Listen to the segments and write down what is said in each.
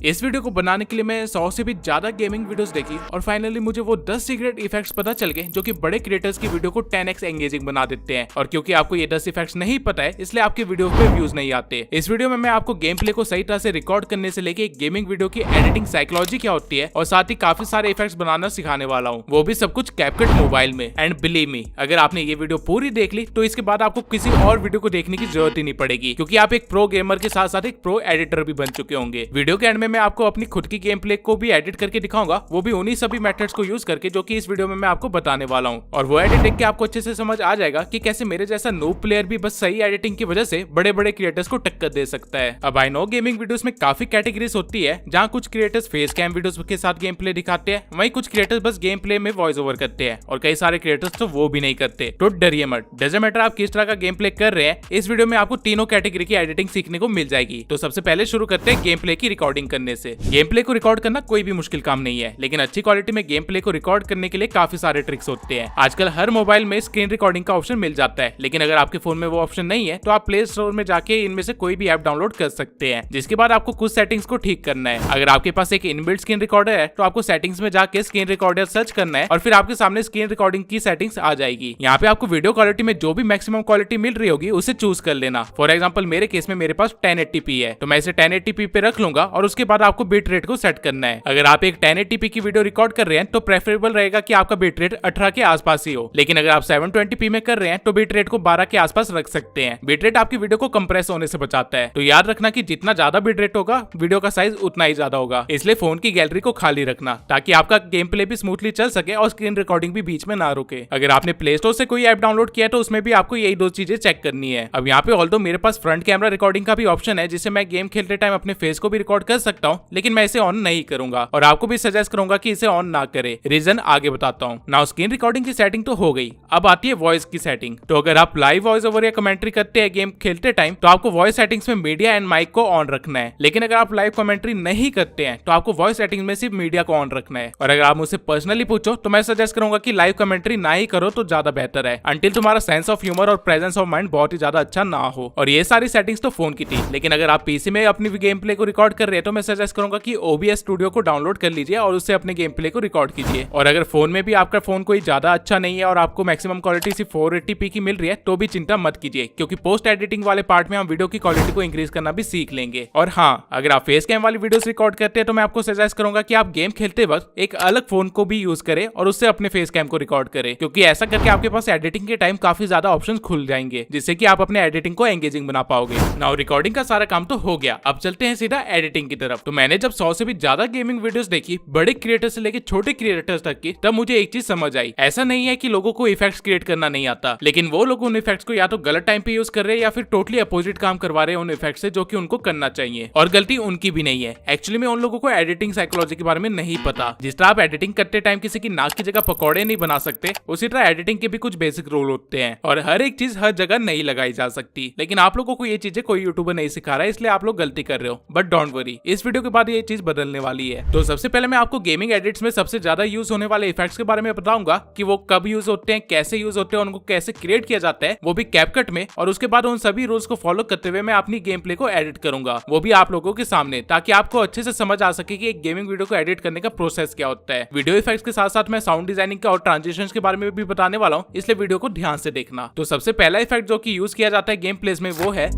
इस वीडियो को बनाने के लिए मैं 100 से भी ज्यादा गेमिंग वीडियोस देखी और फाइनली मुझे वो 10 सीक्रेट इफेक्ट्स पता चल गए जो कि बड़े क्रिएटर्स की वीडियो को 10x एंगेजिंग बना देते हैं। और क्योंकि आपको ये 10 इफेक्ट्स नहीं पता है इसलिए आपके वीडियो पे व्यूज नहीं आते। इस वीडियो में मैं आपको गेम प्ले को सही तरह से रिकॉर्ड करने से लेके एक गेमिंग वीडियो की एडिटिंग साइकोलॉजी क्या होती है और साथ ही काफी सारे इफेक्ट्स बनाना सिखाने वाला हूँ, वो भी सब कुछ कैपकट मोबाइल में। एंड बिलीव मी, अगर आपने ये वीडियो पूरी देख ली तो इसके बाद आपको किसी और वीडियो को देखने की जरूरत ही नहीं पड़ेगी, क्योंकि आप एक प्रो गेमर के साथ साथ एक प्रो एडिटर भी बन चुके होंगे। वीडियो के एंड में मैं आपको अपनी खुद की गेम प्ले को भी एडिट करके दिखाऊंगा, वो भी उन्हीं सभी मेथड्स को यूज करके जो कि इस वीडियो में मैं आपको बताने वाला हूँ। और वो एडिट देख के आपको अच्छे से समझ आ जाएगा कि कैसे मेरे जैसा नूब प्लेयर भी बस सही एडिटिंग की वजह से बड़े बड़े क्रिएटर्स को टक्कर दे सकता है। अब आई नो गेमिंग वीडियोस में काफी कैटेगरीज होती है, जहाँ कुछ क्रिएटर्स फेस कैम वीडियोस के साथ गेम प्ले दिखाते हैं, वहीं कुछ क्रिएटर्स बस गेम प्ले में वॉइस ओवर करते हैं और कई सारे क्रिएटर्स तो वो भी नहीं करते। तो डरिए मत, डजंट मैटर आप किस तरह का गेम प्ले कर रहे हैं, इस वीडियो में आपको तीनों कैटेगरी की एडिटिंग सीखने को मिल जाएगी। तो सबसे पहले शुरू करते हैं गेम प्ले की रिकॉर्डिंग करने से। गेम प्ले को रिकॉर्ड करना कोई भी मुश्किल काम नहीं है, लेकिन अच्छी क्वालिटी में गेम प्ले को रिकॉर्ड करने के लिए काफी सारे ट्रिक्स होते हैं। आजकल हर मोबाइल में स्क्रीन रिकॉर्डिंग का ऑप्शन मिल जाता है, लेकिन अगर आपके फोन में वो ऑप्शन नहीं है तो आप प्ले स्टोर में जाके इनमें से कोई भी ऐप डाउनलोड कर सकते हैं, जिसके बाद आपको कुछ सेटिंग्स को ठीक करना है। अगर आपके पास एक इनबिल्ट स्क्रीन रिकॉर्डर है तो आपको सेटिंग्स में जाके स्क्रीन रिकॉर्डर सर्च करना है और फिर आपके सामने स्क्रीन रिकॉर्डिंग की सेटिंग्स आ जाएगी। यहाँ पे आपको वीडियो क्वालिटी में जो भी मैक्सिमम क्वालिटी मिल रही होगी उसे चूज कर लेना। फॉर एग्जाम्पल मेरे केस में मेरे पास 1080p है, तो मैं इसे 1080p पे रख लूंगा और उसके बाद आपको बिट रेट को सेट करना है। अगर आप एक 1080p की वीडियो रिकॉर्ड कर रहे हैं तो प्रेफरेबल रहेगा कि आपका बिट रेट 18 के आसपास ही हो, लेकिन अगर आप 720p में कर रहे हैं तो बिट रेट को 12 के आसपास रख सकते हैं। बिट रेट आपकी वीडियो को कंप्रेस होने से बचाता है, तो याद रखना कि जितना ज्यादा बिट रेट होगा वीडियो का साइज उतना ही ज्यादा होगा। इसलिए फोन की गैलरी को खाली रखना ताकि आपका गेम प्ले भी स्मूथली चल सके और स्क्रीन रिकॉर्डिंग भी बीच में ना रुके। अगर आपने प्ले स्टोर से कोई ऐप डाउनलोड किया तो उसमें भी आपको यही दो चीजें चेक करनी है। अब यहाँ पे ऑल्दो मेरे पास फ्रंट कैमरा रिकॉर्डिंग का भी ऑप्शन है, जिससे मैं गेम खेलते टाइम अपने फेस को भी रिकॉर्ड कर सकता हूँ, लेकिन मैं इसे ऑन नहीं करूंगा और आपको भी सजेस्ट करूंगा कि इसे ऑन ना करे। रीजन आगे बताता हूँ। नाउ स्क्रीन रिकॉर्डिंग की सेटिंग तो हो गई, अब आती है वॉइस की सेटिंग। तो अगर आप लाइव वॉइस ओवर या कमेंट्री करते हैं गेम खेलते टाइम तो आपको वॉइस सेटिंग्स में मीडिया एंड माइक को ऑन रखना है, लेकिन अगर आप लाइव कमेंट्री नहीं करते हैं तो आपको वॉइस सेटिंग में सिर्फ मीडिया को ऑन रखना है। और अगर आप मुझसे पर्सनली पूछो तो मैं सजेस्ट करूंगा कि लाइव कमेंट्री ना ही करो तो ज्यादा बेहतर है, अंटिल तुम्हारा सेंस ऑफ ह्यूमर और प्रेजेंस ऑफ माइंड बहुत ही ज्यादा अच्छा ना हो। और ये सारी सेटिंग्स तो फोन की थी, लेकिन अगर आप पीसी में अपनी गेम प्ले को रिकॉर्ड कर रहे हैं तो मैं सजेस्ट करूंगा कि OBS स्टूडियो को डाउनलोड कर लीजिए और उससे अपने गेम प्ले को रिकॉर्ड कीजिए। और अगर फोन में भी आपका फोन कोई ज्यादा अच्छा नहीं है और आपको मैक्सिमम क्वालिटी सिर्फ 480p की मिल रही है तो भी चिंता मत कीजिए, क्योंकि पोस्ट एडिटिंग वाले पार्ट में हम वीडियो की क्वालिटी को इंक्रीज करना भी सीख लेंगे। और हाँ, अगर आप फेस कैम वाली वीडियोस रिकॉर्ड करते हैं तो मैं आपको सजेस्ट करूंगा कि आप गेम खेलते वक्त एक अलग फोन को भी यूज करें और उससे अपने फेस कैम को रिकॉर्ड करें, क्योंकि ऐसा करके आपके पास एडिटिंग के टाइम काफी ज्यादा ऑप्शंस खुल जाएंगे, जिससे कि आप अपने एडिटिंग को एंगेजिंग बना पाओगे। नाउ रिकॉर्डिंग का सारा काम तो हो गया, अब चलते हैं सीधा एडिटिंग की तरफ। तो मैंने जब 100 से भी ज्यादा गेमिंग वीडियोस देखी, बड़े क्रिएटर से लेके छोटे क्रिएटर्स तक की, तब मुझे एक चीज समझ आई। ऐसा नहीं है कि लोगों को इफेक्ट्स क्रिएट करना नहीं आता, लेकिन वो लोग उन इफेक्ट्स को या तो गलत टाइम पे यूज कर रहे हैं या फिर टोटली अपोजिट काम करवा रहे हैं उन इफेक्ट्स से जो कि उनको करना चाहिए। और गलती उनकी भी नहीं है, एक्चुअली में उन लोगों को एडिटिंग साइकोलॉजी के बारे में नहीं पता। जिस तरह आप एडिटिंग करते टाइम किसी की नाक की जगह पकौड़े नहीं बना सकते, उसी तरह एडिटिंग के भी कुछ बेसिक रूल होते हैं और हर एक चीज हर जगह नहीं लगाई जा सकती। लेकिन आप लोगों को ये चीजें कोई यूट्यूबर नहीं सिखा रहा है, इसलिए आप लोग गलती कर रहे हो। बट डोंट वरी, इस वीडियो के बाद ये चीज बदलने वाली है। तो सबसे पहले मैं आपको गेमिंग एडिट्स में सबसे ज्यादा यूज होने वाले इफेक्ट्स के बारे में बताऊंगा कि वो कब यूज होते हैं, कैसे यूज होते हैं, उनको कैसे क्रिएट किया जाता है, वो भी कैपकट में। और उसके बाद उन सभी रूल्स को फॉलो करते हुए मैं अपनी गेम प्ले को एडिट करूंगा, वो भी आप लोगों के सामने, ताकि आपको अच्छे से समझ आ सके कि एक गेमिंग वीडियो को एडिट करने का प्रोसेस क्या होता है। वीडियो इफेक्ट्स के साथ साथ मैं साउंड डिजाइनिंग का और ट्रांजिशंस के बारे में भी बताने वाला हूँ, इसलिए वीडियो को ध्यान से देखना। तो सबसे पहला इफेक्ट जो कि यूज किया जाता है गेम प्लेस में वो है,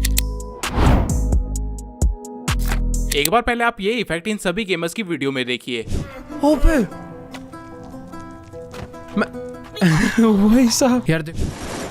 एक बार पहले आप ये इफेक्ट इन सभी गेमर्स की वीडियो में देखिए। ओबे वही साहब यार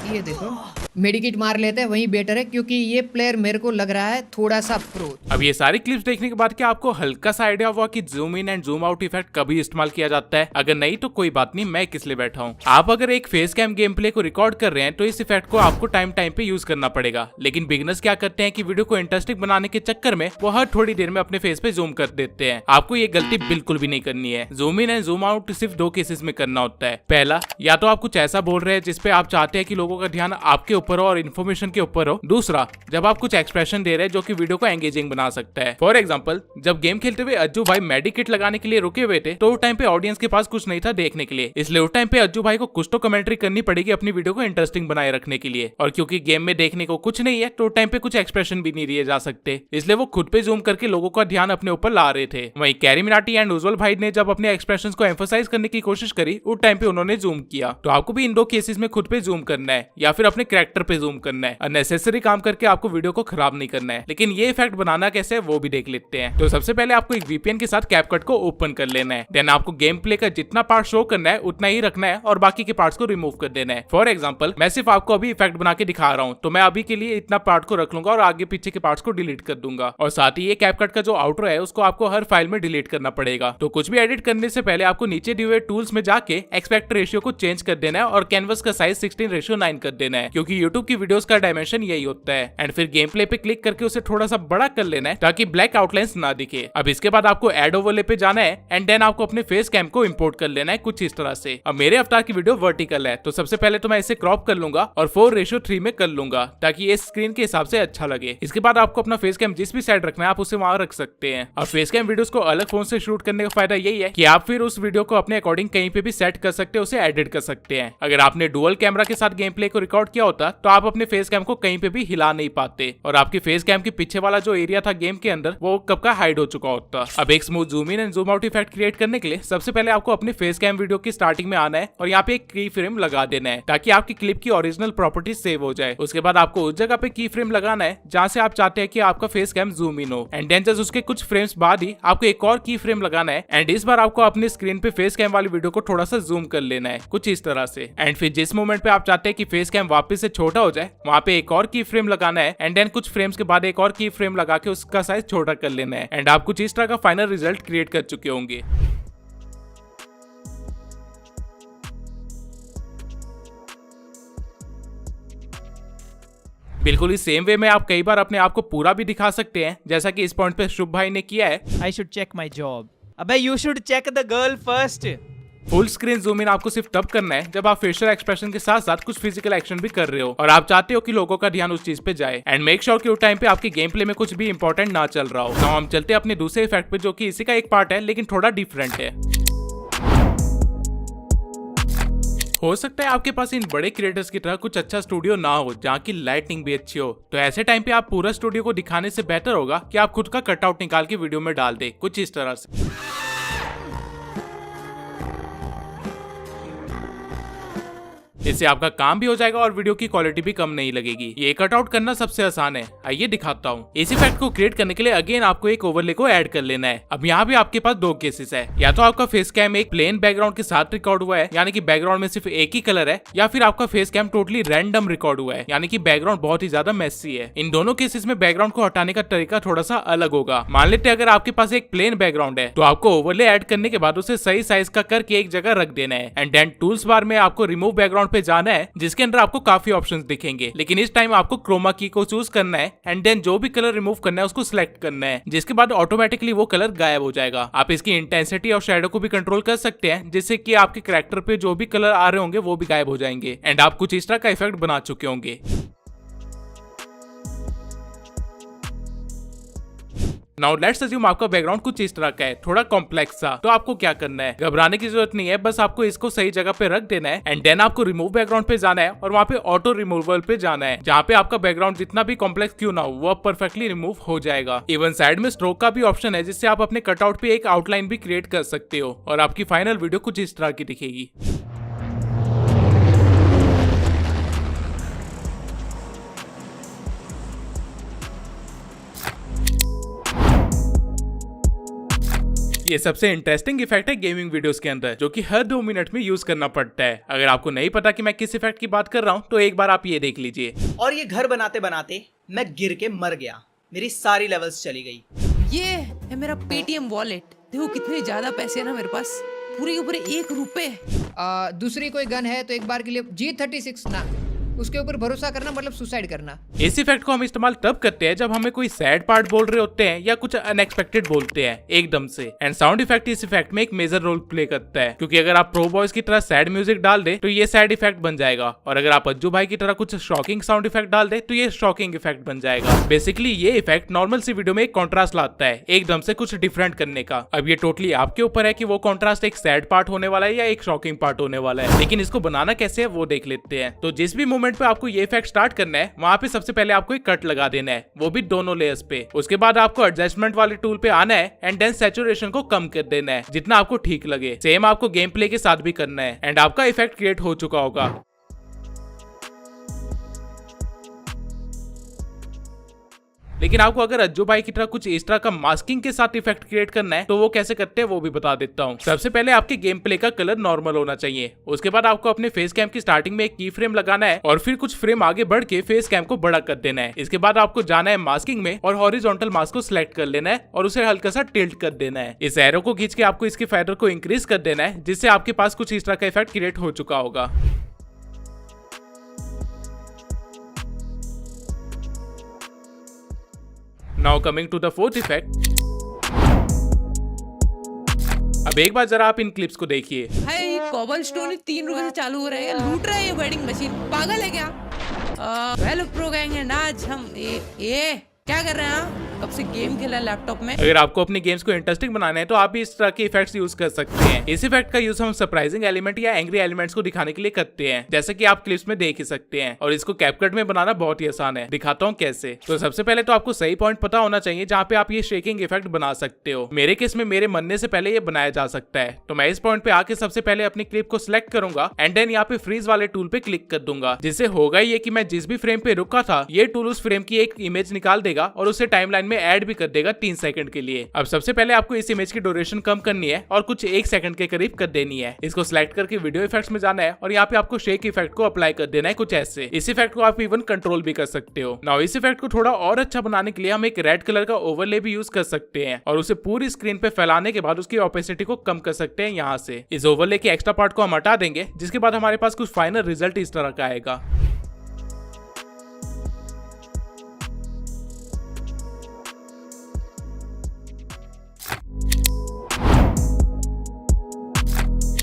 ये देखो मेडिकेट मार लेते हैं, वही बेटर है, क्योंकि ये प्लेयर मेरे को लग रहा है थोड़ा सा प्रो। अब ये सारी क्लिप्स देखने के बाद क्या आपको हल्का सा आइडिया हुआ कि zoom in and zoom out effect कभी इस्तेमाल किया जाता है? अगर नहीं तो कोई बात नहीं, मैं किस लिए बैठा हूँ। आप अगर एक फेस कैम गेम प्ले को रिकॉर्ड कर रहे हैं तो इस इफेक्ट को आपको टाइम पे यूज करना पड़ेगा, लेकिन बिगिनर्स क्या करते हैं कि वीडियो को इंटरेस्टिंग बनाने के चक्कर में वो हर थोड़ी देर में अपने फेस पे जूम कर देते हैं। आपको ये गलती बिल्कुल भी नहीं करनी है। Zoom in and zoom out सिर्फ दो केसेस में करना होता है। पहला, या तो आप कुछ ऐसा बोल रहे हैं जिसपे आप चाहते हैं कि लोगों का ध्यान आपके ऊपर हो और इन्फॉर्मेशन के ऊपर हो। दूसरा, जब आप कुछ एक्सप्रेशन दे रहे हैं जो कि वीडियो को एंगेजिंग बना सकता है। फॉर एग्जाम्पल, जब गेम खेलते हुए अज्जू भाई मेडिकेट लगाने के लिए रुके हुए थे तो उस टाइम पे ऑडियंस के पास कुछ नहीं था देखने के लिए, इसलिए उस टाइम पे अज्जू भाई को कुछ तो कमेंट्री करनी पड़ेगी अपनी वीडियो को इंटरेस्टिंग बनाए रखने के लिए। और क्योंकि गेम में देखने को कुछ नहीं है तो टाइम पे कुछ एक्सप्रेशन भी नहीं दिए जा सकते, इसलिए वो खुद पे जूम करके लोगों का ध्यान अपने ऊपर ला रहे थे। वहीं कैरी मिनाटी एंड उज्जवल भाई ने जब अपने एक्सप्रेशंस को एम्फसाइज करने की कोशिश करी उस टाइम पे उन्होंने जूम किया। तो आपको भी इन दो केसेस में खुद पे जूम करना है या फिर अपने कैरेक्टर पे जूम करना है। अननेसेसरी काम करके आपको वीडियो को खराब नहीं करना है। लेकिन ये इफेक्ट बनाना कैसे है वो भी देख लेते हैं। तो सबसे पहले आपको एक वीपीएन के साथ कैपकट को ओपन कर लेना है। देन आपको गेम प्ले का जितना पार्ट शो करना है उतना ही रखना है और बाकी के पार्ट्स को रिमूव कर देना है। फॉर एग्जांपल, मैं सिर्फ आपको अभी इफेक्ट बना के दिखा रहा हूँ, तो मैं अभी के लिए इतना पार्ट को रख लूंगा और आगे पीछे के पार्ट्स को डिलीट कर दूंगा। और साथ ही ये कैपकट का जो आउटरो है उसको आपको हर फाइल में डिलीट करना पड़ेगा। तो कुछ भी एडिट करने से पहले आपको नीचे दिए हुए टूल्स में जाके एक्सपेक्ट रेशियो को चेंज कर देना है और कैनवस का साइज 16:9 कर देना है, क्योंकि यूट्यूब की वीडियोस का डायमेंशन यही होता है। एंड फिर गेम प्ले पे क्लिक करके उसे थोड़ा सा बड़ा कर लेना है ताकि ब्लैक आउटलाइंस ना दिखे। अब इसके बाद आपको एड ओवरले पे जाना है एंड देन आपको अपने फेस कैम को इंपोर्ट कर लेना है कुछ इस तरह से। अब मेरे अवतार की वीडियो वर्टिकल है तो सबसे पहले तो मैं इसे क्रॉप कर लूंगा और 4:3 में कर लूंगा ताकि ये स्क्रीन के हिसाब से अच्छा लगे। इसके बाद आपको अपना फेस कैम जिस भी साइड रखना है आप उसे वहां रख सकते हैं। और फेस कैम वीडियोस को अलग फोन से शूट करने का फायदा यही है कि आप फिर उस वीडियो को अपने अकॉर्डिंग कहीं पे भी सेट कर सकते हैं, उसे एडिट कर सकते हैं। अगर आपने डुअल कैमरा के साथ गेम प्ले को रिकॉर्ड किया होता तो आप अपने फेस कैम को कहीं पे भी हिला नहीं पाते और आपके फेस कैम के पीछे वाला जो एरिया था गेम के अंदर वो कब का हाइड हो चुका होता। अब एक smooth zoom in and zoom out effect create करने के लिए सबसे पहले आपको अपने फेस कैम वीडियो की स्टार्टिंग में आना है और यहाँ पे एक की फ्रेम लगा देना है ताकि आपकी क्लिप की ओरिजिनल प्रॉपर्टीज सेव हो जाए। उसके बाद आपको उस जगह पे की फ्रेम लगाना है जहाँ से आप चाहते हैं कि आपका फेस कैम जूम इन हो। एंड देन जस्ट उसके कुछ फ्रेम्स बाद ही आपको एक और की फ्रेम लगाना है एंड इस बार आपको अपनी स्क्रीन पे फेस कैम वाली वीडियो को थोड़ा सा जूम कर लेना है कुछ इस तरह से। एंड फिर जिस मोमेंट पे आप चाहते हैं कि फेस कैम वापस से छोटा हो जाए वहाँ पे एक और की फ्रेम लगाना है एंड देन कुछ फ्रेम्स के बाद एक और की फ्रेम लगा के उसका साइज छोटा कर लेना है एंड आप कुछ इस तरह का फाइनल रिजल्ट क्रिएट कर चुके होंगे। बिल्कुल ही सेम वे में आप कई बार अपने आप को पूरा भी दिखा सकते हैं, जैसा कि इस पॉइंट पे शुभ भाई ने किया है। I should check my job. अबे you should check the girl first. Full screen zoom in आपको सिर्फ तब करना है जब आप फेशियल एक्सप्रेशन के साथ साथ कुछ फिजिकल एक्शन भी कर रहे हो और आप चाहते हो कि लोगों का ध्यान उस चीज पे जाए। एंड मेक श्योर कि उस टाइम पे आपके गेम प्ले में कुछ भी इंपॉर्टेंट ना चल रहा हो। तो हम चलते हैं अपने दूसरे इफेक्ट पे जो कि इसी का एक पार्ट है लेकिन थोड़ा डिफरेंट है। हो सकता है आपके पास इन बड़े क्रिएटर्स की तरह कुछ अच्छा स्टूडियो ना हो जहाँ की लाइटिंग भी अच्छी हो, तो ऐसे टाइम पे आप पूरा स्टूडियो को दिखाने से बेहतर होगा कि आप खुद का कटआउट निकाल के वीडियो में डाल दे कुछ इस तरह से। इससे आपका काम भी हो जाएगा और वीडियो की क्वालिटी भी कम नहीं लगेगी। ये कटआउट करना सबसे आसान है, आइए दिखाता हूँ। इस इफेक्ट को क्रिएट करने के लिए अगेन आपको एक ओवरले को ऐड कर लेना है। अब यहाँ भी आपके पास दो केसेस है, या तो आपका फेस कैम एक प्लेन बैकग्राउंड के साथ रिकॉर्ड हुआ है यानी कि बैकग्राउंड में सिर्फ एक ही कलर है, या फिर आपका face cam totally random record हुआ है यानी कि बैकग्राउंड बहुत ही ज्यादा मेसी है। इन दोनों केसेस में बैकग्राउंड को हटाने का तरीका थोड़ा सा अलग होगा। मान लेते हैं अगर आपके पास एक प्लेन बैकग्राउंड है तो आपको ओवरले ऐड करने के बाद उसे सही साइज का करके एक जगह रख देना है एंड देन टूल्स बार में आपको रिमूव बैकग्राउंड पे जाना है जिसके अंदर आपको काफी ऑप्शंस दिखेंगे, लेकिन इस टाइम आपको क्रोमा की को चूज करना है एंड देन जो भी कलर रिमूव करना है उसको सिलेक्ट करना है, जिसके बाद ऑटोमेटिकली वो कलर गायब हो जाएगा। आप इसकी इंटेंसिटी और शैडो को भी कंट्रोल कर सकते हैं जिससे कि आपके कैरेक्टर पे जो भी कलर आ रहे होंगे वो भी गायब हो जाएंगे एंड आप कुछ इस तरह का इफेक्ट बना चुके होंगे। नाउ लेट्स अज्यूम आपका बैकग्राउंड कुछ इस तरह का है, थोड़ा कॉम्प्लेक्स सा। तो आपको क्या करना है, घबराने की जरूरत नहीं है, बस आपको इसको सही जगह पे रख देना है एंड देन आपको रिमूव बैकग्राउंड पे जाना है और वहाँ पे ऑटो रिमूवल पे जाना है जहाँ पे आपका बैकग्राउंड जितना भी कॉम्प्लेक्स क्यों ना हो वो परफेक्टली रिमूव हो जाएगा। इवन साइड में स्ट्रोक का भी ऑप्शन है जिससे आप अपने कटआउट पे एक आउटलाइन भी क्रिएट कर सकते हो और आपकी फाइनल वीडियो कुछ इस तरह की दिखेगी। ये सबसे इंटरेस्टिंग इफेक्ट है गेमिंग वीडियोस के अंदर जो कि हर 2 मिनट में यूज करना पड़ता है। अगर आपको नहीं पता कि मैं किस इफेक्ट की बात कर रहा हूँ तो एक बार आप ये देख लीजिए। और ये घर बनाते बनाते मैं गिर के मर गया, मेरी सारी लेवल्स चली गई। ये है मेरा पेटीएम वॉलेट, देखो कितने ज्यादा पैसे है ना मेरे पास, पूरे के पूरे 1 रुपए। दूसरी कोई गन है तो एक बार के लिए G36 ना उसके ऊपर भरोसा करना मतलब सुसाइड करना। इस इफेक्ट को हम इस्तेमाल तब करते हैं जब हमें कोई सैड पार्ट बोल रहे होते हैं या कुछ अनएक्सपेक्टेड बोलते हैं एकदम से। एंड साउंड इफेक्ट इस इफेक्ट में एक मेजर रोल प्ले करता है, क्योंकि अगर आप प्रो बॉयज की तरह सैड म्यूजिक डाल दे तो ये सैड इफेक्ट बन जाएगा, और अगर आप अज्जू भाई की तरह कुछ शॉकिंग साउंड इफेक्ट डाल दे तो ये शॉकिंग इफेक्ट बन जाएगा। बेसिकली ये इफेक्ट नॉर्मल सी वीडियो में एक कॉन्ट्रास्ट लाता है एकदम से कुछ डिफरेंट करने का। अब ये टोटली आपके ऊपर है कि वो कॉन्ट्रास्ट एक सैड पार्ट होने वाला है या एक शॉकिंग पार्ट होने वाला है, लेकिन इसको बनाना कैसे है वो देख लेते हैं। तो जिस भी मोमेंट पे आपको ये इफेक्ट स्टार्ट करना है वहां पे सबसे पहले आपको एक कट लगा देना है, वो भी दोनों लेयर्स पे। उसके बाद आपको एडजस्टमेंट वाले टूल पे आना है एंड देन सैचुरेशन को कम कर देना है जितना आपको ठीक लगे। सेम आपको गेम प्ले के साथ भी करना है एंड आपका इफेक्ट क्रिएट हो चुका होगा। लेकिन आपको अगर अज्जू भाई की तरह कुछ इस तरह का मास्किंग के साथ इफेक्ट क्रिएट करना है तो वो कैसे करते हैं वो भी बता देता हूँ। सबसे पहले आपके गेम प्ले का कलर नॉर्मल होना चाहिए। उसके बाद आपको अपने फेस कैम की स्टार्टिंग में एक की फ्रेम लगाना है और फिर कुछ फ्रेम आगे बढ़ के फेस कैम को बड़ा कर देना है। इसके बाद आपको जाना है मास्किंग में और हॉरिजॉन्टल मास्क को सिलेक्ट कर लेना है और उसे हल्का सा टिल्ट कर देना है। इस एरो को खींच के आपको इसके फेदर को इंक्रीज कर देना है जिससे आपके पास कुछ इस तरह का इफेक्ट क्रिएट हो चुका होगा। Now coming to the fourth effect। अब एक बार जरा आप इन क्लिप्स को देखिए। भाई कॉबल स्टोन 3 रुपए से चालू हो रहा है, लूट रहा है ये वेडिंग मशीन, पागल है क्या? वेल प्रो गैंग है ना आज हम। ये क्या कर रहे हैं? कब से गेम खेला लैपटॉप में। अगर आपको अपने गेम्स को इंटरेस्टिंग बनाना है तो आप भी इस तरह के इफेक्ट्स यूज कर सकते हैं। इस इफेक्ट का यूज हम सरप्राइजिंग एलिमेंट या एंग्री एलिमेंट्स को दिखाने के लिए करते हैं, जैसे कि आप क्लिप्स में देख ही सकते हैं। और इसको कैपकट में बनाना बहुत ही आसान है, दिखाता हूँ कैसे। तो सबसे पहले तो आपको सही पॉइंट पता होना चाहिए जहाँ पे आप ये शेकिंग इफेक्ट बना सकते हो। मेरे केस में मेरे मरने से पहले ये बनाया जा सकता है, तो मैं इस पॉइंट पे आके सबसे पहले अपनी क्लिप को सिलेक्ट करूंगा एंड देन यहाँ पे फ्रीज वाले टूल पे क्लिक कर दूंगा, जिससे होगा ये कि मैं जिस भी फ्रेम पे रुका था ये टूल उस फ्रेम की एक इमेज निकाल देगा और उसे टाइमलाइन में ऐड भी कर देगा 3 सेकंड के लिए। अब सबसे पहले आपको इस इमेज की ड्यूरेशन कम करनी है और कुछ 1 सेकंड के करीब कर देनी है। इसको सिलेक्ट करके वीडियो इफेक्ट्स में जाना है और यहाँ पे आपको शेक इफेक्ट को अप्लाई कर देना है कुछ ऐसे। इस इफेक्ट को आप इवन कंट्रोल भी कर सकते हो। नाउ इस इफेक्ट को थोड़ा और अच्छा बनाने के लिए हम एक रेड कलर का ओवरले भी यूज कर सकते हैं और उसे पूरी स्क्रीन पे फैलाने के बाद उसकी ऑपेसिटी को कम कर सकते हैं यहाँ से। इस ओवरले के एक्स्ट्रा पार्ट को हम हटा देंगे, जिसके बाद हमारे पास कुछ फाइनल रिजल्ट इस तरह का आएगा।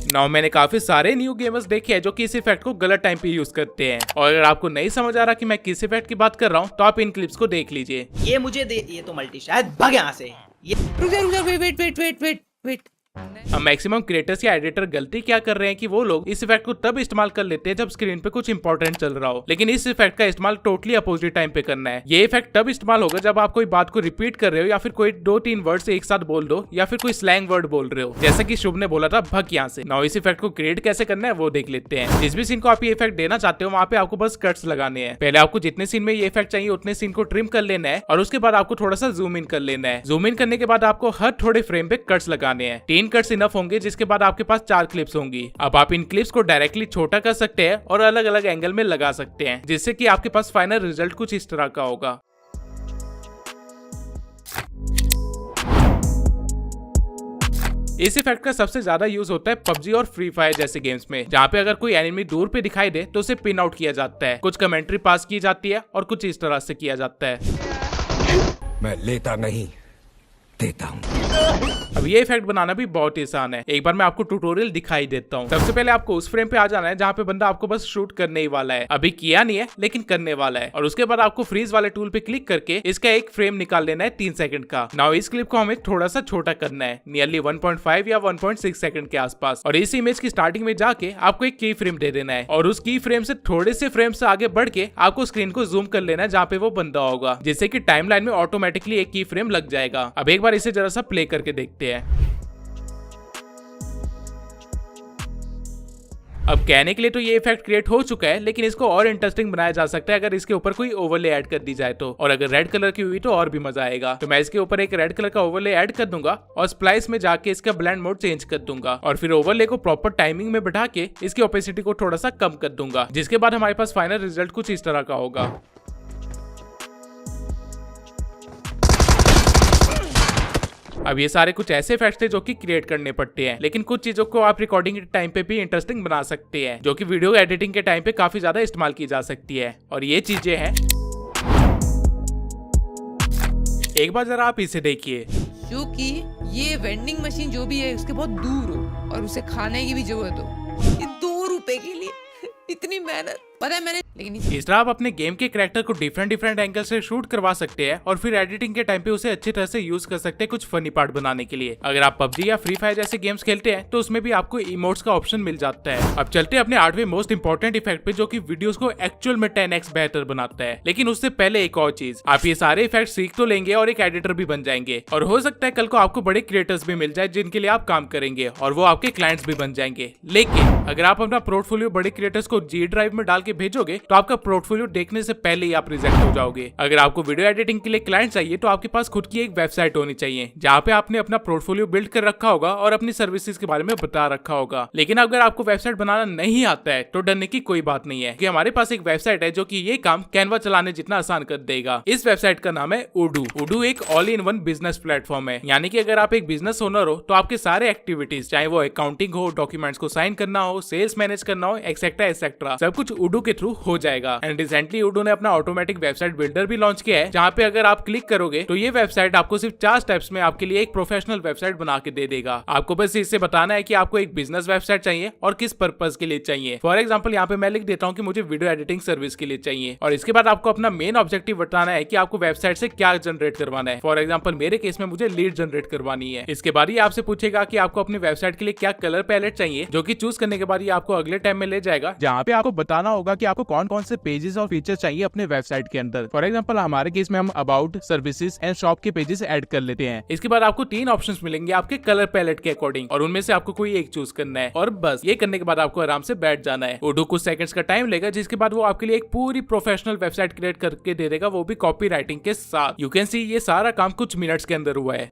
नाउ मैंने काफी सारे न्यू गेमर्स देखे हैं जो कि इस इफेक्ट को गलत टाइम पे यूज करते हैं, और अगर आपको नहीं समझ आ रहा कि मैं किस इफेक्ट की बात कर रहा हूँ तो आप इन क्लिप्स को देख लीजिए। ये मुझे दे, ये तो मल्टी शायद भाग यहाँ से। ये रुक जा वेट। अब मैक्सिमम क्रिएटर्स या एडिटर गलती क्या कर रहे हैं कि वो लोग इस इफेक्ट को तब इस्तेमाल कर लेते हैं जब स्क्रीन पे कुछ इंपॉर्टेंट चल रहा हो, लेकिन इस इफेक्ट का इस्तेमाल टोटली अपोजिट टाइम पे करना है। ये इफेक्ट तब इस्तेमाल होगा जब आप कोई बात को रिपीट कर रहे हो या फिर कोई 2-3 वर्ड्स एक साथ बोल दो या फिर कोई स्लैंग वर्ड बोल रहे हो, जैसे कि शुभ ने बोला था भग यहाँ से। नाउ इस इफेक्ट को क्रिएट कैसे करना है वो देख लेते हैं। जिस भी सीन को आप ये इफेक्ट देना चाहते हो वहाँ पे आपको बस कट्स लगाने हैं। पहले आपको जितने सीन में ये इफेक्ट चाहिए उतने सीन को ट्रिम कर लेना है और उसके बाद आपको थोड़ा सा जूम इन कर लेना है। जूम इन करने के बाद आपको हर थोड़े फ्रेम पे कट्स लगाने हैं। 3 कट्स इनफ होंगे, जिसके बाद आपके पास 4 क्लिप्स होंगी। अब आप इन क्लिप्स को डायरेक्टली छोटा कर सकते हैं और अलग अलग एंगल में लगा सकते हैं, जिससे कि आपके पास फाइनल रिजल्ट कुछ इस तरह का होगा। इस इफेक्ट का सबसे ज्यादा यूज होता है पबजी और फ्री फायर जैसे गेम्स में, जहाँ पे अगर कोई एनिमी दूर पे दिखाई दे तो उसे पिन आउट किया जाता है, कुछ कमेंट्री पास की जाती है और कुछ इस तरह से किया जाता है। मैं लेता नहीं, देता हूं। अब ये इफेक्ट बनाना भी बहुत ही आसान है। एक बार मैं आपको ट्यूटोरियल दिखाई देता हूँ। सबसे पहले आपको उस फ्रेम पे आ जाना है जहाँ पे बंदा आपको बस शूट करने ही वाला है, अभी किया नहीं है लेकिन करने वाला है, और उसके बाद आपको फ्रीज वाले टूल पे क्लिक करके इसका एक फ्रेम निकाल लेना है 3 सेकंड का। नाउ इस क्लिप को हमें थोड़ा सा छोटा करना है, नियरली 1.5 या 1.6 सेकंड के आसपास, और इस इमेज की स्टार्टिंग में जाके आपको एक की फ्रेम दे देना है और उस की फ्रेम से थोड़े से फ्रेम से आगे बढ़ के आपको स्क्रीन को जूम कर लेना है जहाँ पे वो बंदा होगा, जिससे कि टाइमलाइन में ऑटोमेटिकली एक की फ्रेम लग जाएगा। अब एक बार इसे जरा सा प्ले करके देखते हैं। अब कहने के लिए तो ये इफेक्ट क्रिएट हो चुका है, लेकिन इसको और इंटरेस्टिंग बनाया जा सकता है अगर इसके ऊपर कोई ओवरले ऐड कर दी जाए तो, और अगर रेड कलर की हुई तो और भी मजा आएगा। तो मैं इसके ऊपर एक रेड कलर का ओवरले ऐड कर दूंगा और स्प्लाइस में जाके इसका ब्लेंड मोड चेंज कर दूंगा और फिर ओवरले को प्रॉपर टाइमिंग में बैठा के इसकी ओपेसिटी को थोड़ा सा कम कर दूंगा, जिसके बाद हमारे पास फाइनल रिजल्ट कुछ इस तरह का होगा। अब ये सारे कुछ ऐसे इफेक्ट्स थे जो कि क्रिएट करने पड़ते हैं, लेकिन कुछ चीजों को आप रिकॉर्डिंग के टाइम पे भी इंटरेस्टिंग बना सकते हैं, जो कि वीडियो एडिटिंग के टाइम पे काफी ज्यादा इस्तेमाल की जा सकती है। और ये चीजें हैं, एक बार जरा आप इसे देखिए। क्योंकि ये वेंडिंग मशीन जो भी है उसके बहुत दूर हो और उसे खाने की भी जरूरत हो, ये 2 रुपए के लिए इतनी मेहनत, पता है मैंने, लेकिन इस तरह आप अपने गेम के कैरेक्टर को डिफरेंट एंगल से शूट करवा सकते हैं और फिर एडिटिंग के टाइम पे उसे अच्छी तरह से यूज कर सकते हैं कुछ फनी पार्ट बनाने के लिए। अगर आप पबजी या फ्री फायर जैसे गेम्स खेलते हैं तो उसमें भी आपको इमोट्स का ऑप्शन मिल जाता है। अब चलते हैं अपने 8वें मोस्ट इंपॉर्टेंट इफेक्ट पे, जो कि वीडियोस को एक्चुअल में 10x बेहतर बनाता है। लेकिन उससे पहले एक और चीज, आप ये सारे इफेक्ट सीख तो लेंगे और एक एडिटर भी बन जाएंगे, और हो सकता है कल को आपको बड़े क्रिएटर्स भी मिल जाए जिनके लिए आप काम करेंगे और वो आपके क्लाइंट्स भी बन जाएंगे। लेकिन अगर आप अपना पोर्टफोलियो बड़े क्रिएटर्स को G ड्राइव में डाल के भेजोगे तो आपका पोर्टफोलियो देखने से पहले ही आप रिजेक्ट हो जाओगे। अगर आपको वीडियो एडिटिंग के लिए क्लाइंट चाहिए तो आपके पास खुद की एक वेबसाइट होनी चाहिए जहाँ पे आपने अपना पोर्टफोलियो बिल्ड कर रखा होगा और अपनी सर्विसेज के बारे में बता रखा होगा। लेकिन अगर आपको वेबसाइट बनाना नहीं आता है तो डरने की कोई बात नहीं है कि हमारे पास एक वेबसाइट है जो कि ये काम कैनवा चलाने जितना आसान कर देगा। इस वेबसाइट का नाम है Odoo। Odoo एक all in one business platform है, यानी कि अगर आप एक बिजनेस ओनर हो तो आपके सारे एक्टिविटीज, चाहे वो अकाउंटिंग हो, डॉक्यूमेंट्स को साइन करना हो, सेल्स मैनेज करना हो, एक्सेट्रा सब कुछ Odoo के थ्रू हो जाएगा। एंड रिसेंटली Odoo ने अपना ऑटोमेटिक वेबसाइट बिल्डर भी लॉन्च किया है, जहाँ पे अगर आप क्लिक करोगे तो ये वेबसाइट आपको सिर्फ 4 स्टेप्स में आपके लिए एक प्रोफेशनल वेबसाइट बना के दे देगा। आपको बस इससे बताना है कि आपको एक बिजनेस वेबसाइट चाहिए और किस पर्पज के लिए चाहिए। फॉर एग्जाम्पल यहाँ पे मैं लिख देता हूँ कि मुझे वीडियो एडिटिंग सर्विस के लिए चाहिए, और इसके बाद आपको अपना मेन ऑब्जेक्टिव बताना है कि आपको वेबसाइट से क्या जनरेट करवाना है। फॉर एग्जाम्पल मेरे केस में मुझे लीड जनरेट करवानी है। इसके बाद ये आपसे पूछेगा कि आपको अपनी वेबसाइट के लिए क्या कलर पैलेट चाहिए, जो कि चूज करने के बाद ये आपको अगले टैब में ले जाएगा, जहाँ पे आपको बताना होगा कि आपको कौन कौन से पेजेस और फीचर चाहिए अपने वेबसाइट के अंदर। फॉर एग्जांपल हमारे केस में हम अबाउट, सर्विसेज एंड शॉप के पेजेस ऐड कर लेते हैं। इसके बाद आपको 3 ऑप्शंस मिलेंगे आपके कलर पैलेट के अकॉर्डिंग, और उनमें से आपको कोई एक चूज करना है, और बस ये करने के बाद आपको आराम से बैठ जाना है। Odoo कुछ सेकंड्स का टाइम लेगा, जिसके बाद वो आपके लिए एक पूरी प्रोफेशनल वेबसाइट क्रिएट करके दे देगा, वो भी कॉपी राइटिंग के साथ। यू कैन सी ये सारा काम कुछ मिनट्स के अंदर हुआ है।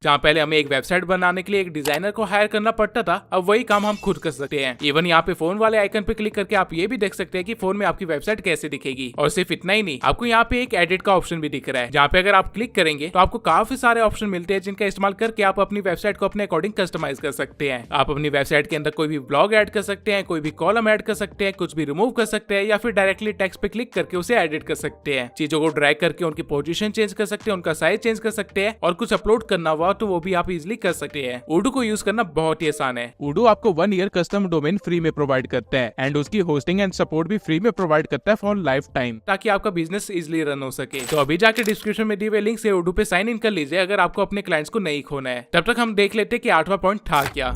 जहाँ पहले हमें एक वेबसाइट बनाने के लिए एक डिजाइनर को हायर करना पड़ता था, अब वही काम हम खुद कर सकते हैं। इवन यहाँ पे फोन वाले आइकन पे क्लिक करके आप ये भी देख सकते हैं कि फोन में आपकी वेबसाइट कैसे दिखेगी। और सिर्फ इतना ही नहीं, आपको यहाँ पे एक एडिट का ऑप्शन भी दिख रहा है, जहाँ पे अगर आप क्लिक करेंगे तो आपको काफी सारे ऑप्शन मिलते हैं, जिनका इस्तेमाल करके आप अपनी वेबसाइट को अपने अकॉर्डिंग कस्टमाइज कर सकते हैं। आप अपनी वेबसाइट के अंदर कोई भी ब्लॉग ऐड कर सकते हैं, कोई भी कॉलम ऐड कर सकते हैं, कुछ भी रिमूव कर सकते हैं, या फिर डायरेक्टली टेक्स्ट पे क्लिक करके उसे एडिट कर सकते हैं। चीजों को ड्रैग करके उनकी पोजीशन चेंज कर सकते हैं, उनका साइज चेंज कर सकते हैं, और कुछ अपलोड करना हुआ तो वो भी आप इजिली कर सकते हैं। Odoo को यूज करना बहुत ही आसान है। Odoo आपको 1 ईयर कस्टम डोमेन फ्री में प्रोवाइड करता है, एंड उसकी होस्टिंग एंड सपोर्ट भी फ्री में प्रोवाइड करता है फॉर लाइफ टाइम, ताकि आपका बिजनेस इजिली रन हो सके। तो अभी जाके डिस्क्रिप्शन में दिए हुए लिंक से Odoo पे साइन इन कर लीजिए, अगर आपको अपने क्लाइंट्स को नहीं खोना है। तब तक हम देख लेते हैं कि 8वां पॉइंट था क्या।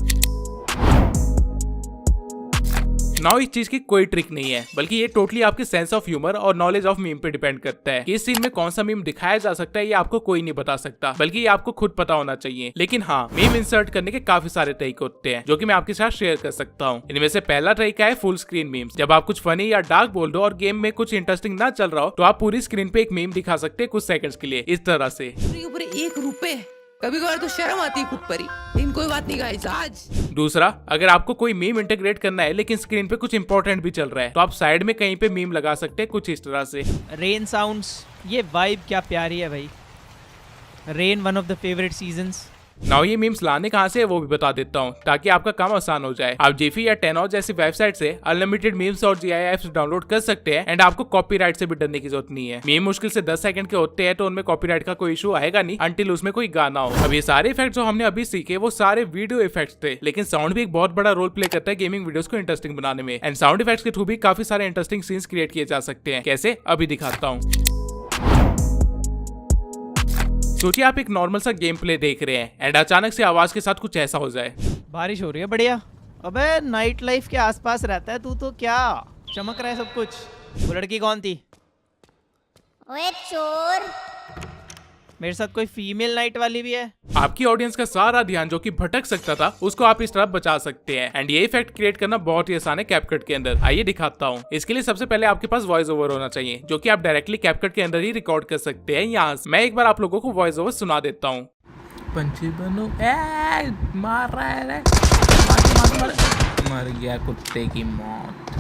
नाउ इस चीज की कोई ट्रिक नहीं है, बल्कि ये टोटली आपके सेंस ऑफ ह्यूमर और नॉलेज ऑफ मीम पे डिपेंड करता है कि इस सीन में कौन सा मीम दिखाया जा सकता है, ये आपको कोई नहीं बता सकता, बल्कि ये आपको खुद पता होना चाहिए। लेकिन हाँ, मीम इंसर्ट करने के काफी सारे तरीके होते हैं, जो कि मैं आपके साथ शेयर कर सकता हूँ। इनमें से पहला तरीका है फुल स्क्रीन मीम्स। जब आप कुछ फनी या डार्क बोल दो और गेम में कुछ इंटरेस्टिंग ना चल रहा हो, तो आप पूरी स्क्रीन पे एक मीम दिखा सकते हैं कुछ सेकंड्स के लिए, इस तरह से। ऊपर 1 रुपए, कभी कभार तो शर्म आती है खुद पर ही, लेकिन कोई बात नहीं गाइस। आज दूसरा, अगर आपको कोई मीम इंटीग्रेट करना है लेकिन स्क्रीन पे कुछ इंपॉर्टेंट भी चल रहा है, तो आप साइड में कहीं पे मीम लगा सकते हैं कुछ इस तरह से। रेन साउंड्स, ये वाइब क्या प्यारी है भाई। Rain one of the favourite seasons. Now ये मीम्स लाने कहाँ से है वो भी बता देता हूँ, ताकि आपका काम आसान हो जाए। आप जिफी या 10 जैसी वेबसाइट से अनलिमिटेड मीम्स और GIFs डाउनलोड कर सकते हैं, एंड आपको कॉपीराइट से भी डरने की जरूरत नहीं है। मीम मुश्किल से 10 सेकंड के होते हैं, तो उनमें कॉपीराइट का कोई इशू आएगा नहीं अंटिल उसमें कोई गाना हो। अब ये सारे इफेक्ट जो हमने अभी सीखे वो सारे वीडियो इफेक्ट्स थे, लेकिन साउंड भी एक बहुत बड़ा रोल प्ले करता है गेमिंग वीडियोस को इंटरेस्टिंग बनाने में। एंड साउंड इफेक्ट्स के थ्रू भी काफी सारे इंटरेस्टिंग सीन्स क्रिएट किए जा सकते हैं। कैसे, अभी दिखाता हूँ। सोचिए आप एक नॉर्मल सा गेम प्ले देख रहे हैं, एंड अचानक से आवाज के साथ कुछ ऐसा हो जाए। बारिश हो रही है, बढ़िया। अबे नाइट लाइफ के आसपास रहता है तू तो, क्या चमक रहा है सब कुछ। वो लड़की कौन थी? ओए चोर। मेरे साथ कोई फीमेल नाइट वाली भी है? आपकी ऑडियंस का सारा ध्यान जो कि भटक सकता था, उसको आप इस तरह बचा सकते हैं। एंड ये इफेक्ट क्रिएट करना बहुत ही आसान है कैपकट के अंदर। आइए दिखाता हूँ। इसके लिए सबसे पहले आपके पास वॉइस ओवर होना चाहिए, जो कि आप डायरेक्टली कैपकट के अंदर ही रिकॉर्ड कर सकते हैं। यहाँ से मैं एक बार आप लोगों को वॉइस ओवर सुना देता हूँ। पंछी बनो, मार रहा है रे। मर गया कुत्ते की मौत।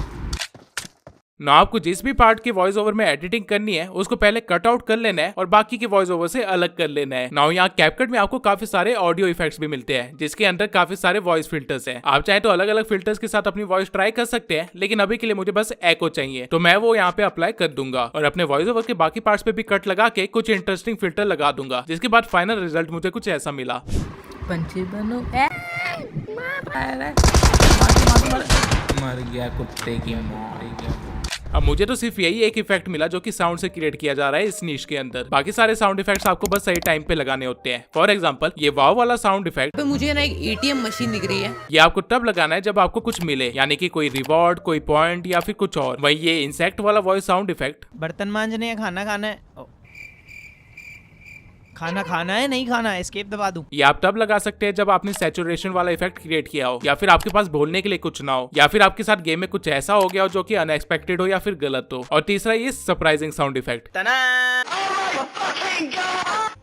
ना आपको जिस भी पार्ट की वॉइस ओवर में एडिटिंग करनी है उसको पहले कट आउट कर लेना है और बाकी की वॉइस ओवर से अलग कर लेना है। नाउ यहाँ कैपकट में आपको काफी सारे ऑडियो इफेक्ट्स भी मिलते हैं जिसके अंदर काफी सारे वॉइस फिल्टर्स हैं। आप चाहे तो अलग अलग फिल्टर्स के साथ अपनी वॉइस ट्राई कर सकते हैं, लेकिन अभी के लिए मुझे बस एको चाहिए तो मैं वो यहाँ पे अप्लाई कर दूंगा और अपने वॉइस ओवर के बाकी पार्ट्स पे भी कट लगा के कुछ इंटरेस्टिंग फिल्टर लगा दूंगा, जिसके बाद फाइनल रिजल्ट मुझे कुछ ऐसा मिला। पंछी बनो मर गया कुत्ते की मौत। अब मुझे तो सिर्फ यही एक इफेक्ट मिला जो कि साउंड से क्रिएट किया जा रहा है इस नीश के अंदर। बाकी सारे साउंड इफेक्ट्स आपको बस सही टाइम पे लगाने होते हैं। फॉर एग्जांपल ये वाव वाला साउंड इफेक्ट पे मुझे ना एक एटीएम मशीन दिख रही है। ये आपको तब लगाना है जब आपको कुछ मिले, यानी कि कोई रिवॉर्ड, कोई पॉइंट या फिर कुछ और। वही ये इंसेक्ट वाला वॉइस साउंड इफेक्ट बर्तन मांजने या खाना खाना है? खाना खाना है, नहीं खाना है, एस्केप दबा दूं। ये आप तब लगा सकते हैं जब आपने सैचुरेशन वाला इफेक्ट क्रिएट किया हो, या फिर आपके पास बोलने के लिए कुछ ना हो, या फिर आपके साथ गेम में कुछ ऐसा हो गया हो जो कि अनएक्सपेक्टेड हो या फिर गलत हो। और तीसरा ये सरप्राइजिंग साउंड इफेक्ट।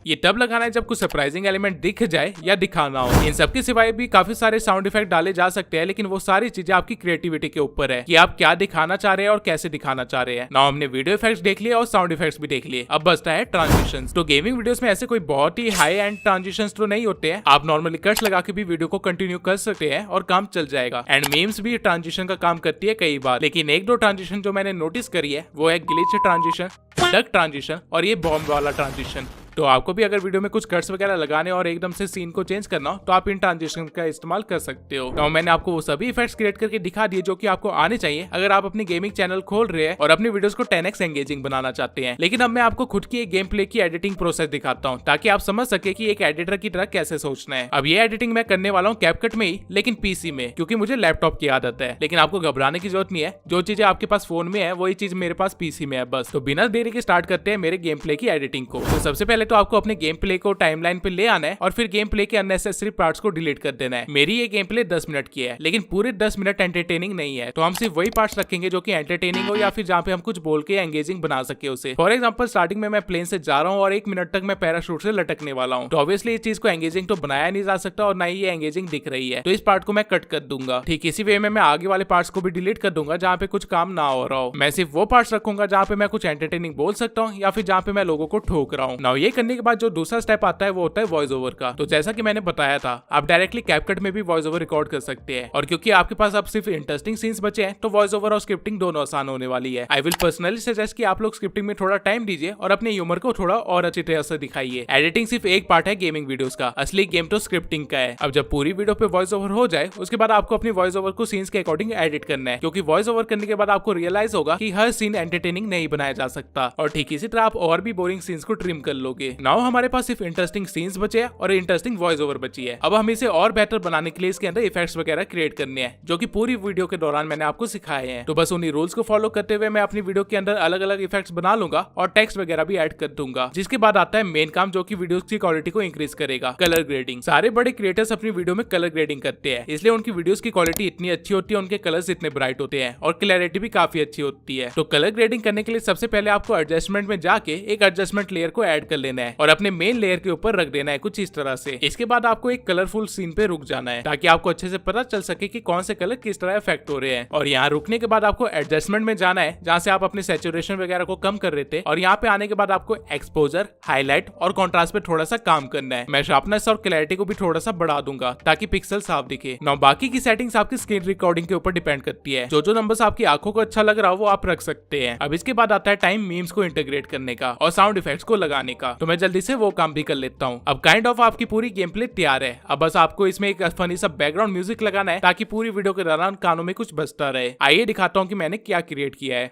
ये तब लगाना है जब कुछ सरप्राइजिंग एलिमेंट दिख जाए या दिखाना हो। इन सब के सिवाय भी काफी सारे साउंड इफेक्ट डाले जा सकते हैं, लेकिन वो सारी चीजें आपकी क्रिएटिविटी के ऊपर है कि आप क्या दिखाना चाह रहे हैं और कैसे दिखाना चाह रहे हैं। नाउ हमने वीडियो इफेक्ट्स देख लिए और साउंड इफेक्ट्स भी देख लिए, अब बचता है ट्रांजिशंस। तो गेमिंग वीडियोस में ऐसे कोई बहुत ही हाई एंड ट्रांजिशंस तो नहीं होते हैं, आप नॉर्मली कट्स लगा के भी वीडियो को कंटिन्यू कर सकते हैं और काम चल जाएगा। एंड मीम्स भी ट्रांजिशन का काम करती है कई बार, लेकिन एक दो ट्रांजिशन जो मैंने नोटिस करी है वो है ग्लिच ट्रांजिशन, डक ट्रांजिशन और ये बॉम्ब वाला ट्रांजिशन। तो आपको भी अगर वीडियो में कुछ कट्स वगैरह लगाने और एकदम से सीन को चेंज करना हो तो आप इन ट्रांजिशन का इस्तेमाल कर सकते हो। तो मैंने आपको वो सभी इफेक्ट्स क्रिएट करके दिखा दिए जो कि आपको आने चाहिए अगर आप अपनी गेमिंग चैनल खोल रहे हैं और अपनी वीडियोस को 10x एंगेजिंग बनाना चाहते हैं। लेकिन अब मैं आपको खुद की एक गेम प्ले की एडिटिंग प्रोसेस दिखाता हूँ ताकि आप समझ सके कि एक एडिटर की तरह कैसे सोचना है। अब ये एडिटिंग मैं करने वाला हूँ कैपकट में ही, लेकिन पीसी में, क्योंकि मुझे लैपटॉप की आदत है। लेकिन आपको घबराने की जरूरत नहीं है, जो चीजें आपके पास फोन में है वही चीज मेरे पास पीसी में है बस। तो बिना देरी के स्टार्ट करते हैं मेरे गेम प्ले की एडिटिंग को। तो सबसे पहले तो आपको अपने गेम प्ले को टाइमलाइन पे ले आना है और फिर गेम प्ले के अननेसेसरी पार्ट्स को डिलीट कर देना है। मेरी ये गेम प्ले 10 मिनट की है, लेकिन पूरे 10 मिनट एंटरटेनिंग नहीं है, तो हम सिर्फ वही पार्ट्स रखेंगे जो कि एंटरटेनिंग हो या फिर जहाँ पे हम कुछ बोल के एंगेजिंग बना सके उसे। फॉर एग्जांपल स्टार्टिंग में मैं प्लेन से जा रहा हूँ और 1 मिनट तक मैं पैराशूट से लटकने वाला हूँ, तो ऑब्वियसली इस चीज को एंगेजिंग तो बनाया नहीं जा सकता और ना ही ये एंगेजिंग दिख रही है, तो इस पार्ट को मैं कट कर दूंगा। ठीक इसी वे में मैं आगे वाले पार्ट्स को भी डिलीट कर दूंगा जहाँ पे कुछ काम ना हो रहा हो। मैं सिर्फ वो पार्ट्स रखूंगा जहाँ पे मैं कुछ एंटरटेनिंग बोल सकता हूँ या फिर जहाँ पे मैं लोगों को ठोक रहा हूँ। नाउ ये करने के बाद जो दूसरा स्टेप आता है वो होता है वॉइस ओवर का। तो जैसा कि मैंने बताया था, आप डायरेक्टली कैपकट में भी वॉइस ओवर रिकॉर्ड कर सकते हैं, और क्योंकि आपके पास अब सिर्फ इंटरेस्टिंग सीन्स बचे हैं तो वॉइस ओवर और स्क्रिप्टिंग दोनों आसान होने वाली है। आई विल पर्सनली सजेस्ट कि आप लोग स्क्रिप्टिंग में थोड़ा टाइम दीजिए और अपने ह्यूमर को थोड़ा और अच्छी तरह से दिखाइए। एडिटिंग सिर्फ एक पार्ट है गेमिंग वीडियोस का, असली गेम तो स्क्रिप्टिंग का है। अब जब पूरी वीडियो पे वॉइस ओवर हो जाए उसके बाद आपको अपनी वॉइस ओवर को सीन्स के अकॉर्डिंग एडिट करना है, क्योंकि वॉइस ओवर करने के बाद आपको रियलाइज होगा कि हर सीन एंटरटेनिंग नहीं बनाया जा सकता, और ठीक इसी तरह आप और भी बोरिंग सीन्स को ट्रिम कर लोगे। नाउ हमारे पास सिर्फ इंटरेस्टिंग सीन्स बचे हैं और इंटरेस्टिंग वॉइस ओवर बची है। अब हम इसे और बेहतर बनाने के लिए इसके अंदर इफेक्ट्स वगैरह क्रिएट करने हैं जो कि पूरी वीडियो के दौरान मैंने आपको सिखाए हैं। तो बस उन्हीं रूल्स को फॉलो करते हुए मैं अपनी वीडियो के अंदर अलग अलग इफेक्ट्स बना लूंगा और टेक्स्ट वगैरह भी ऐड कर दूंगा, जिसके बाद आता है मेन काम जो कि वीडियो की क्वालिटी को इंक्रीज करेगा, कलर ग्रेडिंग। सारे बड़े क्रिएटर्स अपनी वीडियो में कलर ग्रेडिंग करते हैं, इसलिए उनकी वीडियोस की क्वालिटी इतनी अच्छी होती है, उनके कलर्स इतने ब्राइट होते हैं और क्लैरिटी भी काफी अच्छी होती है। तो कलर ग्रेडिंग करने के लिए सबसे पहले आपको एडजस्टमेंट में जाके एक एडजस्टमेंट लेयर को ऐड कर लेना है और अपने मेन लेयर के ऊपर रख देना है कुछ इस तरह से। इसके बाद आपको एक कलरफुल सीन पे रुक जाना है ताकि आपको अच्छे से पता चल सके कि कौन से कलर किस तरह इफेक्ट हो रहे हैं। और यहाँ रुकने के बाद आपको एडजस्टमेंट में जाना है जहाँ से आप अपने सैचुरेशन वगैरह को कम कर रहे थे, और यहाँ पे आने के बाद आपको एक्सपोजर, हाईलाइट और कॉन्ट्रास्ट पे थोड़ा सा काम करना है। मैं शार्पनेस और क्लैरिटी को भी थोड़ा सा बढ़ा दूंगा ताकि पिक्सल साफ दिखे। नाउ बाकी की सेटिंग्स आपकी स्क्रीन रिकॉर्डिंग के ऊपर डिपेंड करती है, जो नंबर्स आपकी आंखों को अच्छा लग रहा हो वो आप रख सकते हैं। अब इसके बाद आता है टाइम मीम्स को इंटीग्रेट करने का और साउंड इफेक्ट्स को लगाने का, तो मैं जल्दी से वो काम भी कर लेता हूँ। अब काइंड ऑफ आपकी पूरी गेम प्ले तैयार है। अब बस आपको इसमें एक फनी सा बैकग्राउंड म्यूजिक लगाना है ताकि पूरी वीडियो के दौरान कानों में कुछ बजता रहे। आइए दिखाता हूँ कि मैंने क्या क्रिएट किया है।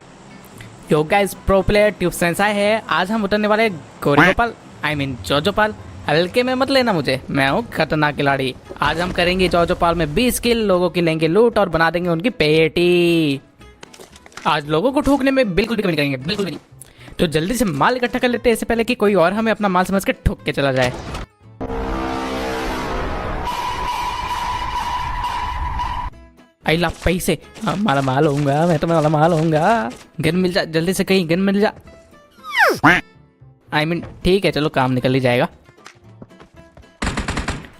Yo guys, pro player tube Sensei है। आज हम उतरने वाले गोरियोपाल, आई मीन जोजोपाल। हल्के में मत लेना मुझे, मैं हूँ खतरनाक खिलाड़ी। आज हम करेंगे जोजोपाल में 20 किल, लोगों की लेंगे लूट और बना देंगे उनकी पेटी। आज लोगों को ठोकने में बिल्कुल भी कमी करेंगे, बिल्कुल भी नहीं। तो जल्दी से माल इकट्ठा कर लेते हैं इससे पहले कि कोई और हमें अपना माल समझ के ठोक के चला जाए। आइला पैसे, माला माल होऊंगा मैं, तो माला माल होऊंगा। गन मिल जा जल्दी से, कहीं गन मिल जा। आई मीन ठीक है, चलो काम निकल ही जाएगा।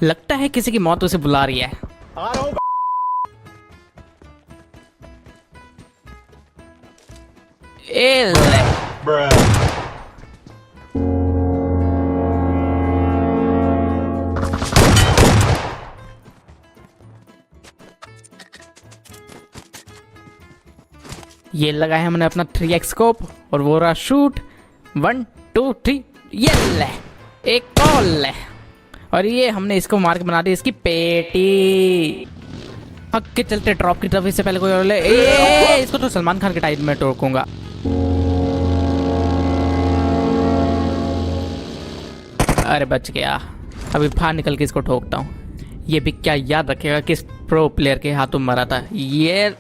लगता है किसी की मौत उसे बुला रही है। ए ले। ये लगा है हमने अपना 3x स्कोप और वो रहा शूट। 1 2 3 ये ले, एक और ले। और ये हमने इसको मार के बना दी इसकी पेटी। हक के चलते ड्रॉप की तरफ, इससे पहले कोई और ले। इसको तो सलमान खान के टाइप में ठोकूंगा। अरे बच गया। अभी बाहर निकल के इसको ठोकता हूँ। ये भी क्या याद रखेगा किस प्रो प्लेयर के हाथों मरा था। ये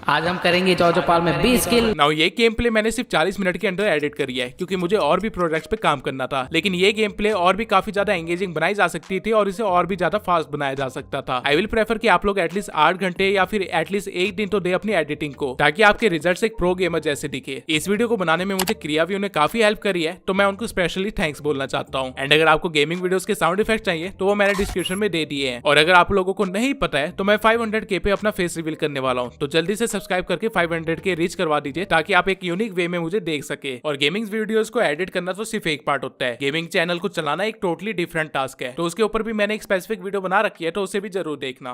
आज हम करेंगे जॉजो पाल में 20 किल। नाउ ये गेम प्ले मैंने सिर्फ 40 मिनट के अंदर एडिट करी है क्योंकि मुझे और भी प्रोजेक्ट्स पे काम करना था, लेकिन ये गेम प्ले और भी काफी ज्यादा एंगेजिंग बनाई जा सकती थी और इसे और भी ज्यादा फास्ट बनाया जा सकता था। आई विल प्रेफर कि आप लोग एटलीस्ट 8 घंटे या फिर एटलीस्ट 1 दिन तो दे अपनी एडिटिंग को, ताकि आपके रिजल्ट एक प्रो गेमर जैसे दिखे। इस वीडियो को बनाने में मुझे क्रियावियो ने काफी हेल्प करी है, तो मैं उनको स्पेशली थैंक्स बोलना चाहता हूँ। एंड अगर आपको गेमिंग वीडियोस के साउंड इफेक्ट चाहिए तो वो मैंने डिस्क्रिप्शन में दे दिए हैं। और अगर आप लोगों को नहीं पता है तो मैं 500K पे अपना फेस रिवील करने वाला हूँ, तो जल्दी से सब्सक्राइब करके 500 के रीच करवा दीजिए ताकि आप एक यूनिक वे में मुझे देख सके। और गेमिंग वीडियोस को एडिट करना तो सिर्फ एक पार्ट होता है, गेमिंग चैनल को चलाना एक टोटली डिफरेंट टास्क है। तो उसके ऊपर भी मैंने एक स्पेसिफिक वीडियो बना रखी है, तो उसे भी जरूर देखना।